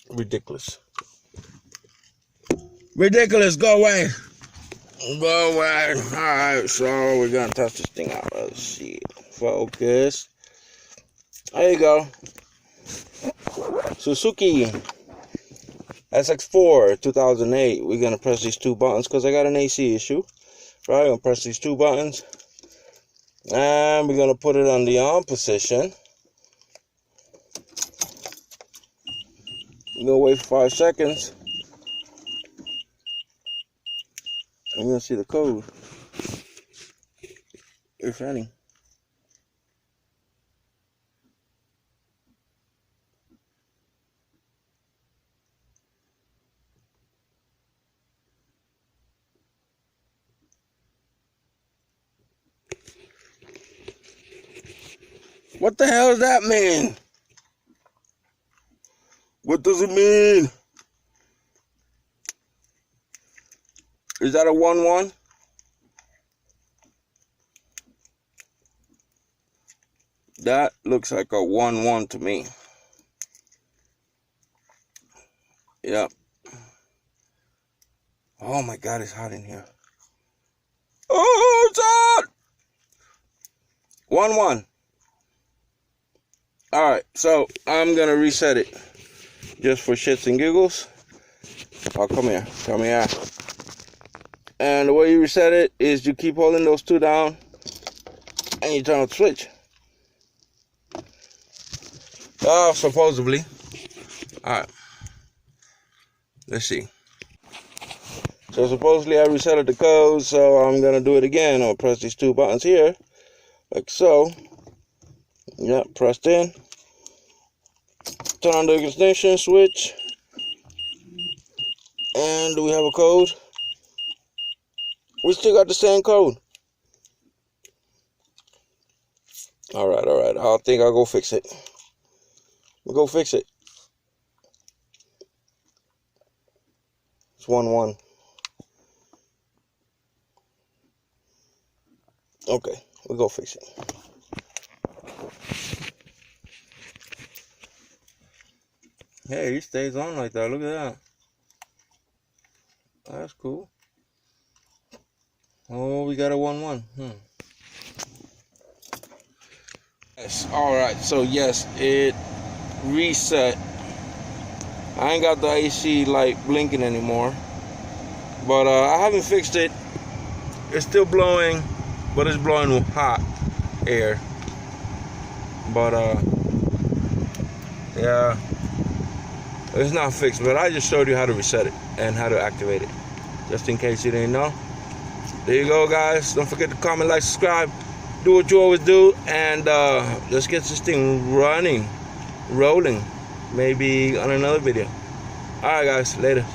Ridiculous. Ridiculous, go away. Go away. Alright, so we're gonna test this thing out. Let's see. Focus. There you go. Suzuki SX4 2008. We're gonna press these two buttons because I got an AC issue. Right, I'm gonna press these two buttons. And we're gonna put it on the on position. We're gonna wait for 5 seconds. I'm gonna see the code. It's running. What the hell does that mean? What does it mean? Is that a 1-1? That looks like a 1-1 to me. Yep. Oh my God, it's hot in here. Oh, it's hot! 1-1. Alright, so I'm gonna reset it just for shits and giggles. Oh, come here. Come here. And the way you reset it is you keep holding those two down and you turn on the switch. Oh, supposedly. Alright. Let's see. So supposedly I reset the code, so I'm gonna do it again. I'll press these two buttons here, like so. Yep, pressed in. Turn on the ignition switch. And do we have a code? We still got the same code. Alright. I think I'll go fix it. We'll go fix it. It's 1-1. Okay, we'll go fix it. Hey, he stays on like that. Look at that. That's cool. Oh, we got a 1-1. Yes. Alright, so yes, it reset. I ain't got the AC light blinking anymore. But I haven't fixed it. It's still blowing, but it's blowing with hot air. But yeah, it's not fixed, but I just showed you how to reset it and how to activate it, just in case you didn't know. There you go, guys. Don't forget to comment, like, subscribe, do what you always do, and let's get this thing rolling, maybe on another video. All right, guys, later.